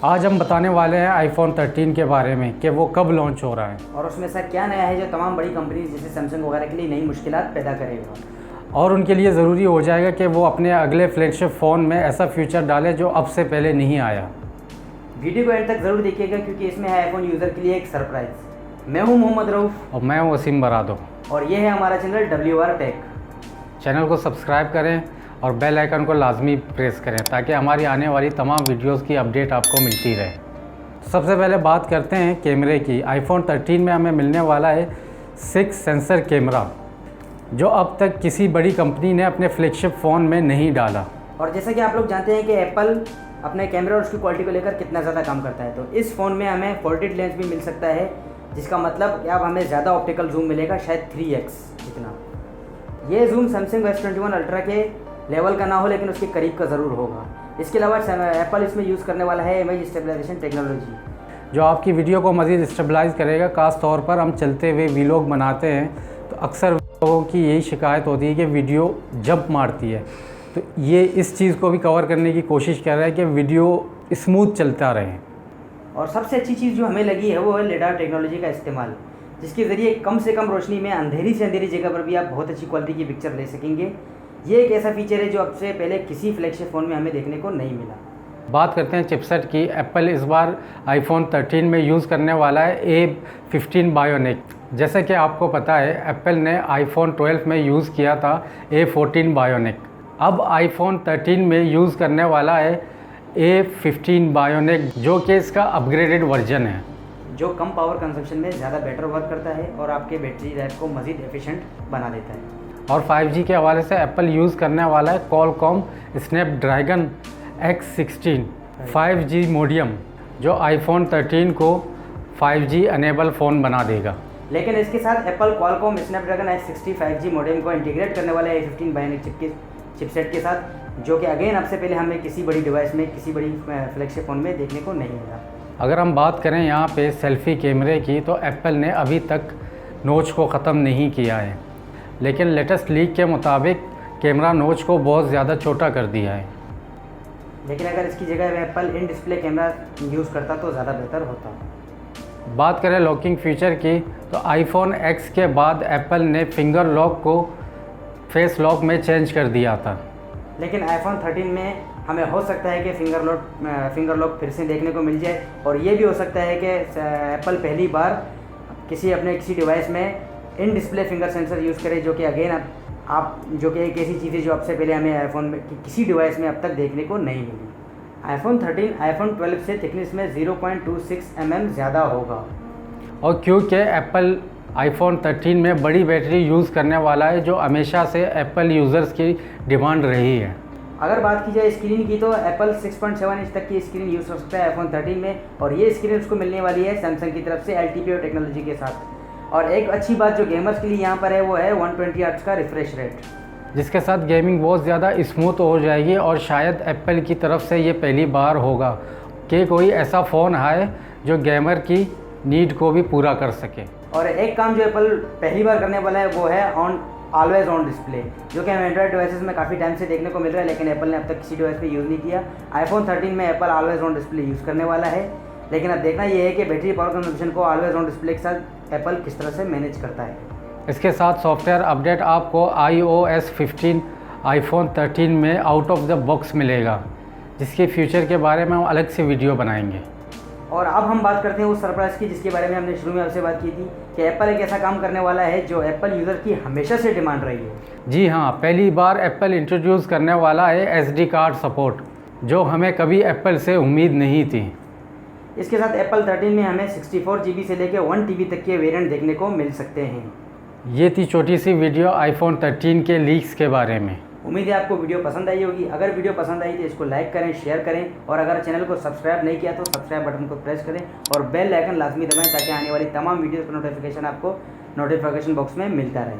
आज हम बताने वाले हैं आईफोन 13 के बारे में कि वो कब लॉन्च हो रहा है और उसमें ऐसा क्या नया है जो तमाम बड़ी कंपनीज जैसे सैमसंग वगैरह के लिए नई मुश्किलात पैदा करेगा और उनके लिए ज़रूरी हो जाएगा कि वो अपने अगले फ्लैगशिप फ़ोन में ऐसा फीचर डाले जो अब से पहले नहीं आया। वीडियो को एंड तक ज़रूर देखिएगा क्योंकि इसमें है आईफोन यूज़र के लिए एक सरप्राइज़। मैं हूं मोहम्मद रऊफ़ और मैं हूं वसीम बरादो और ये है हमारा चैनल WR टेक। चैनल को सब्सक्राइब करें और बेल आइकन को लाजमी प्रेस करें ताकि हमारी आने वाली तमाम वीडियोस की अपडेट आपको मिलती रहे। सबसे पहले बात करते हैं कैमरे की। आईफोन 13 में हमें मिलने वाला है 6 सेंसर कैमरा जो अब तक किसी बड़ी कंपनी ने अपने फ्लैगशिप फ़ोन में नहीं डाला। और जैसा कि आप लोग जानते हैं कि एप्पल अपने कैमरे और उसकी क्वालिटी को लेकर कितना ज़्यादा काम करता है, तो इस फ़ोन में हमें फोल्डेड लेंस भी मिल सकता है, जिसका मतलब कि अब हमें ज़्यादा ऑप्टिकल जूम मिलेगा, शायद 3x जितना। ये जूम सैमसंग S21 अल्ट्रा के लेवल का ना हो लेकिन उसके करीब का ज़रूर होगा। इसके अलावा एप्पल इसमें यूज़ करने वाला है इमेज स्टेबलाइजेशन टेक्नोलॉजी जो आपकी वीडियो को मज़ीद स्टेबलाइज करेगा। ख़ास तौर पर हम चलते हुए वीलॉग बनाते हैं तो अक्सर लोगों की यही शिकायत होती है कि वीडियो जंप मारती है, तो ये इस चीज़ को भी कवर करने की कोशिश कर रहा है कि वीडियो स्मूथ चलता रहे। और सबसे अच्छी चीज़ जो हमें लगी है वो है लिडार टेक्नोलॉजी का इस्तेमाल, जिसके ज़रिए कम से कम रोशनी में अंधेरी से अंधेरी जगह पर भी आप बहुत अच्छी क्वालिटी की पिक्चर ले सकेंगे। ये एक ऐसा फीचर है जो अब से पहले किसी फ्लैगशिप फ़ोन में हमें देखने को नहीं मिला। बात करते हैं चिपसेट की। एप्पल इस बार आईफोन 13 में यूज़ करने वाला है A15 बायोनिक। जैसे कि आपको पता है एप्पल ने आईफोन 12 में यूज़ किया था A14 बायोनिक। अब आईफोन 13 में यूज़ करने वाला है A15 बायोनिक जो कि इसका अपग्रेडेड वर्जन है, जो कम पावर कंजप्शन में ज़्यादा बेटर वर्क करता है और आपके बैटरी लाइफ को मज़ीद एफिशिएंट बना देता है। और 5G के हवाले से एप्पल यूज़ करने वाला है Qualcomm Snapdragon X16 5G modem जो आईफोन 13 को 5G अनेबल फ़ोन बना देगा। लेकिन इसके साथ Apple Qualcomm Snapdragon X60 5G modem को इंटीग्रेट करने वाला है A15 बायोनिक चिपसेट के साथ, जो कि अगेन अब से पहले हमें किसी बड़ी डिवाइस में किसी बड़ी फ्लैगशिप फ़ोन में देखने को नहीं मिला। अगर हम बात करें यहाँ पे सेल्फ़ी कैमरे की तो एप्पल ने अभी तक नोच को ख़त्म नहीं किया है, लेकिन लेटेस्ट लीक के मुताबिक कैमरा नोच को बहुत ज़्यादा छोटा कर दिया है। लेकिन अगर इसकी जगह apple in display camera use करता तो ज़्यादा बेहतर होता। बात करें लॉकिंग फ़ीचर की तो आईफोन X के बाद एप्पल ने फिंगर लॉक को फेस लॉक में चेंज कर दिया था, लेकिन आईफोन 13 में हमें हो सकता है कि फिंगर लॉक फिर से देखने को मिल जाए। और ये भी हो सकता है कि एप्पल पहली बार किसी डिवाइस में in display finger sensor use करे, जो कि अगेन जो कि एक ऐसी चीज़ है जो अब से पहले हमें आईफोन में किसी डिवाइस में अब तक देखने को नहीं मिली। आईफोन 13 आईफोन 12 से थिकनेस में 0.26 mm ज़्यादा होगा। और क्योंकि एप्पल आईफोन 13 में बड़ी बैटरी यूज़ करने वाला है जो हमेशा से एप्पल यूज़र्स की डिमांड रही है। अगर बात की जाए स्क्रीन की तो एप्पल 6.7 इंच तक की स्क्रीन यूज़ कर सकता है आईफोन 13 में, और ये स्क्रीन उसको मिलने वाली है सैमसंग की तरफ से LTPO टेक्नोलॉजी के साथ। और एक अच्छी बात जो गेमर्स के लिए यहाँ पर है वो है 120 हर्ट्ज का रिफ्रेश रेट, जिसके साथ गेमिंग बहुत ज़्यादा स्मूथ हो जाएगी। और शायद एप्पल की तरफ से ये पहली बार होगा कि कोई ऐसा फ़ोन आए जो गेमर की नीड को भी पूरा कर सके। और एक काम जो एप्पल पहली बार करने वाला है वो है ऑलवेज ऑन डिस्प्ले, जो कि हमें एंड्रॉइड डिवाइसेस में काफ़ी टाइम से देखने को मिल रहा है, लेकिन एप्पल ने अब तक किसी डिवाइस पे यूज़ नहीं किया। आईफोन 13 में Apple always on display use करने वाला है, लेकिन अब देखना ये है कि बैटरी पावर कंजप्शन को ऑलवेज ऑन डिस्प्ले के साथ एप्पल किस तरह से मैनेज करता है। इसके साथ सॉफ्टवेयर अपडेट आपको iOS 15 आईफोन 13 में आउट ऑफ द बॉक्स मिलेगा, जिसके फ्यूचर के बारे में हम अलग से वीडियो बनाएंगे। और अब हम बात करते हैं उस सरप्राइज़ की जिसके बारे में हमने शुरू में आपसे बात की थी कि एप्पल एक ऐसा काम करने वाला है जो एप्पल यूज़र की हमेशा से डिमांड रही है। जी हाँ, पहली बार एप्पल इंट्रोड्यूस करने वाला है SD कार्ड सपोर्ट, जो हमें कभी एप्पल से उम्मीद नहीं थी। इसके साथ एप्पल 13 में हमें 64 GB से लेकर 1 TB तक के वेरिएंट देखने को मिल सकते हैं। ये थी छोटी सी वीडियो आईफोन 13 के लीक्स के बारे में। उम्मीद है आपको वीडियो पसंद आई होगी। अगर वीडियो पसंद आई तो इसको लाइक करें, शेयर करें, और अगर चैनल को सब्सक्राइब नहीं किया तो सब्सक्राइब बटन को प्रेस करें और बेल आइकन लाजमी दबाएं ताकि आने वाली तमाम वीडियोज़ का नोटिफिकेशन आपको नोटिफिकेशन बॉक्स में मिलता रहे।